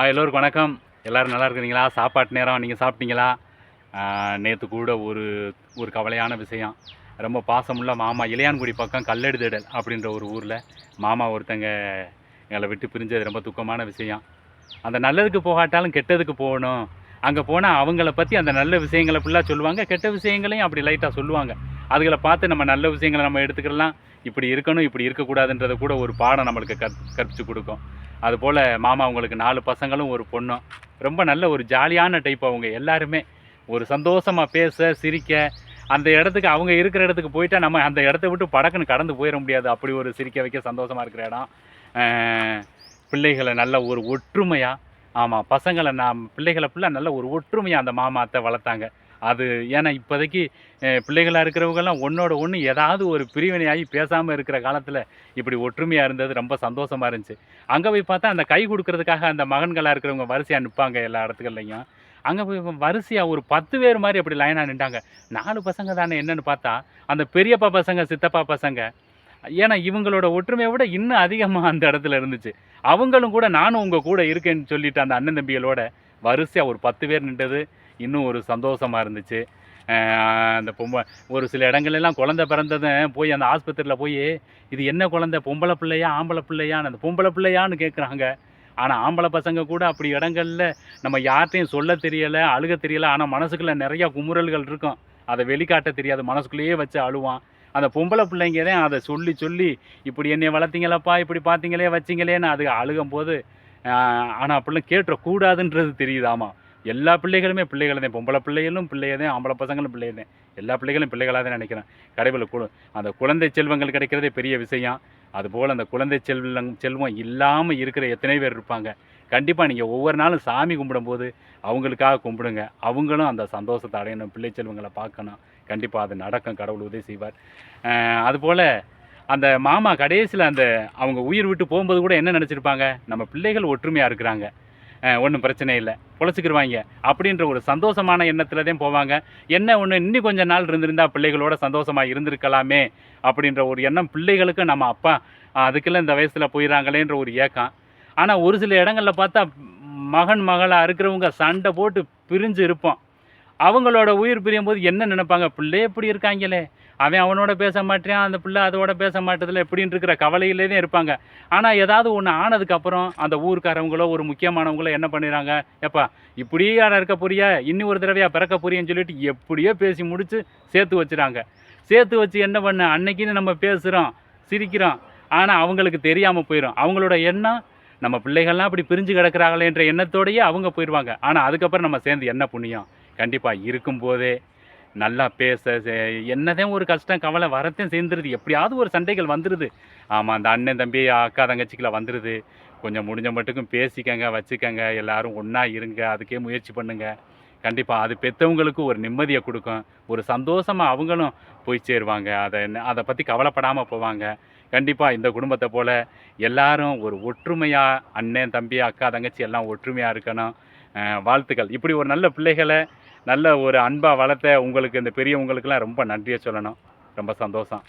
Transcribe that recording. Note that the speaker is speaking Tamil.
எல்லோருக்கும் வணக்கம். எல்லோரும் நல்லா இருக்கிறீங்களா? சாப்பாட்டு நேரம் நீங்கள் சாப்பிட்டீங்களா? நேற்று கூட ஒரு ஒரு கவலையான விஷயம். ரொம்ப பாசமுள்ள மாமா இளையான்குடி பக்கம் கல்லெடுதிடல் அப்படின்ற ஒரு ஊரில் மாமா ஒருத்தங்க எங்களை விட்டு பிரிஞ்சது ரொம்ப துக்கமான விஷயம். அந்த நல்லதுக்கு போகாட்டாலும் கெட்டதுக்கு போகணும். அங்கே போனால் அவங்கள பற்றி அந்த நல்ல விஷயங்களை ஃபுல்லாக சொல்லுவாங்க, கெட்ட விஷயங்களையும் அப்படி லைட்டாக சொல்லுவாங்க. அதுகளை பார்த்து நம்ம நல்ல விஷயங்களை நம்ம எடுத்துக்கலாம். இப்படி இருக்கணும், இப்படி இருக்கக்கூடாதுன்றதை கூட ஒரு பாடம் நம்மளுக்கு கற்பித்து கொடுக்கும். அதுபோல் மாமா அவங்களுக்கு 4 பசங்களும் ஒரு பொண்ணும். ரொம்ப நல்ல ஒரு ஜாலியான டைப் அவங்க எல்லாருமே. ஒரு சந்தோஷமாக பேச, சிரிக்க, அந்த இடத்துக்கு அவங்க இருக்கிற இடத்துக்கு போயிட்டா நம்ம அந்த இடத்த விட்டு படக்குன்னு கடந்து போயிட முடியாது. அப்படி ஒரு சிரிக்க வைக்க சந்தோஷமாக இருக்கிற இடம். பிள்ளைகளை நல்ல ஒரு ஒற்றுமையாக, ஆமாம், பிள்ளைகளை ஃபுல்லாக நல்ல ஒரு ஒற்றுமையாக அந்த மாமா அத்தை வளர்த்தாங்க. அது ஏன்னா இப்போதைக்கு பிள்ளைகளாக இருக்கிறவங்கெல்லாம் ஒன்றோட ஒன்று ஏதாவது ஒரு பிரிவினையாகி பேசாமல் இருக்கிற காலத்தில் இப்படி ஒற்றுமையாக இருந்தது ரொம்ப சந்தோஷமாக இருந்துச்சு. அங்கே போய் பார்த்தா அந்த கை கொடுக்கறதுக்காக அந்த மகன்களாக இருக்கிறவங்க வரிசையாக நிற்பாங்க எல்லா இடத்துக்கள்லையும். அங்கே போய் வரிசையாக ஒரு 10 பேர் மாதிரி அப்படி லைனாக நின்றாங்க. 4 பசங்க தானே என்னன்னு பார்த்தா அந்த பெரியப்பா பசங்க, சித்தப்பா பசங்க. ஏன்னா இவங்களோட ஒற்றுமையை விட இன்னும் அதிகமாக அந்த இடத்துல இருந்துச்சு. அவங்களும் கூட நானும் உங்கள் கூட இருக்கேன்னு சொல்லிட்டு அந்த அண்ணன் தம்பிகளோட வரிசையாக ஒரு 10 பேர் நின்றது இன்னும் ஒரு சந்தோஷமாக இருந்துச்சு. அந்த ஒரு சில இடங்கள்லாம் குழந்தை பிறந்ததும் போய் அந்த ஆஸ்பத்திரியில் போய் இது என்ன குழந்தை, பொம்பளை பிள்ளையா ஆம்பளை பிள்ளையான்னு அந்த பொம்பளை பிள்ளையான்னு கேட்குறாங்க. ஆனால் ஆம்பளை பசங்க கூட அப்படி இடங்களில் நம்ம யார்கிட்டையும் சொல்ல தெரியலை, அழுக தெரியலை. ஆனால் மனசுக்குள்ளே நிறையா குமுறல்கள் இருக்கும். அதை வெளிக்காட்ட தெரியாது, மனசுக்குள்ளேயே வச்சு அழுவான். அந்த பொம்பளை பிள்ளைங்க தான் அதை சொல்லி சொல்லி இப்படி என்னை வளர்த்திங்களப்பா, இப்படி பார்த்தீங்களே வச்சிங்களேன்னு அது அழுகும்போது, ஆனால் அப்படிலாம் கேட்டுறக்கூடாதுன்றது தெரியுது. ஆமாம், எல்லா பிள்ளைகளுமே பிள்ளைகள் தான். பொம்பளை பிள்ளைகளும் பிள்ளைய தான், ஆம்பளை பசங்களும் பிள்ளைய தான். எல்லா பிள்ளைகளும் பிள்ளைகளாக தான் நினைக்கிறேன். கடவுள் அந்த குழந்தை செல்வங்கள் கிடைக்கிறதே பெரிய விஷயம். அதுபோல் அந்த குழந்தை செல்வம் இல்லாமல் இருக்கிற எத்தனை பேர் இருப்பாங்க. கண்டிப்பாக நீங்கள் ஒவ்வொரு நாளும் சாமி கும்பிடும்போது அவங்களுக்காக கும்பிடுங்க. அவங்களும் அந்த சந்தோஷத்தை அடையணும், பிள்ளை செல்வங்களை பார்க்கணும். கண்டிப்பாக அது நடக்கும், கடவுள் உதவி செய்வார். அதுபோல் அந்த மாமா கடைசியில் அந்த அவங்க உயிர் விட்டு போகும்போது கூட என்ன நினச்சிருப்பாங்க, நம்ம பிள்ளைகள் ஒற்றுமையாக இருக்கிறாங்க, ஒன்றும் பிரச்சனை இல்லை, பொழைச்சிக்கிடுவாங்க அப்படின்ற ஒரு சந்தோஷமான எண்ணத்தில் தான் போவாங்க. என்ன ஒன்று, இன்னும் கொஞ்சம் நாள் இருந்திருந்தால் பிள்ளைகளோட சந்தோஷமாக இருந்திருக்கலாமே அப்படின்ற ஒரு எண்ணம் பிள்ளைகளுக்கு நம்ம அப்பா அதுக்கெல்லாம் இந்த வயசில் போயிடறாங்களேன்ற ஒரு ஏக்கம். ஆனால் ஒரு சில இடங்களில் பார்த்தா மகன் மகளாக இருக்கிறவங்க சண்டை போட்டு பிரிஞ்சு இருப்போம். அவங்களோட உயிர் பிரியும் போது என்ன நினைப்பாங்க, பிள்ளை எப்படி இருக்காங்களே, அவன் அவனோட பேச மாட்டேன், அந்த பிள்ளை அதோட பேச மாட்டதில்லை, எப்படின்னு இருக்கிற கவலையிலே தான் இருப்பாங்க. ஆனால் ஏதாவது ஒன்று ஆனதுக்கப்புறம் அந்த ஊருக்காரவங்களோ ஒரு முக்கியமானவங்களோ என்ன பண்ணிடுறாங்க, எப்பா இப்படியே யாரை இருக்க போறியா, இன்னும் ஒரு தடவையாக பிறக்க போறியன்னு சொல்லிட்டு எப்படியோ பேசி முடித்து சேர்த்து வச்சுறாங்க. சேர்த்து வச்சு என்ன பண்ண, அன்னைக்குன்னு நம்ம பேசுகிறோம், சிரிக்கிறோம், ஆனால் அவங்களுக்கு தெரியாமல் போயிடும். அவங்களோட எண்ணம் நம்ம பிள்ளைகள்லாம் அப்படி பிரிஞ்சு கிடக்கிறாங்களேன்ற எண்ணத்தோடையே அவங்க போயிடுவாங்க. ஆனால் அதுக்கப்புறம் நம்ம சேர்ந்து என்ன புண்ணியம். கண்டிப்பாக இருக்கும்போதே நல்லா பேச என்னதான் ஒரு கஷ்டம் கவலை வரத்தையும் சேர்ந்துருது, எப்படியாவது ஒரு சண்டைகள் வந்துடுது. ஆமாம், அந்த அண்ணன் தம்பி அக்கா தங்கச்சிக்குள்ள வந்துடுது. கொஞ்சம் முடிஞ்ச மட்டுக்கும் பேசிக்கங்க, வச்சுக்கங்க, எல்லோரும் ஒன்றா இருங்க, அதுக்கே முயற்சி பண்ணுங்க. கண்டிப்பாக அது பெற்றவங்களுக்கு ஒரு நிம்மதியை கொடுக்கும், ஒரு சந்தோஷமாக அவங்களும் போய் சேருவாங்க. அதை பற்றி கவலைப்படாமல் போவாங்க. கண்டிப்பாக இந்த குடும்பத்தை போல் எல்லாரும் ஒரு ஒற்றுமையாக, அண்ணன் தம்பி அக்கா தங்கச்சி எல்லாம் ஒற்றுமையாக இருக்கணும். வாழ்த்துக்கள். இப்படி ஒரு நல்ல பிள்ளைகளை நல்ல ஒரு அன்பாக வளர்த்த உங்களுக்கு, இந்த பெரியவங்களுக்கெல்லாம் ரொம்ப நன்றியை சொல்லணும். ரொம்ப சந்தோஷம்.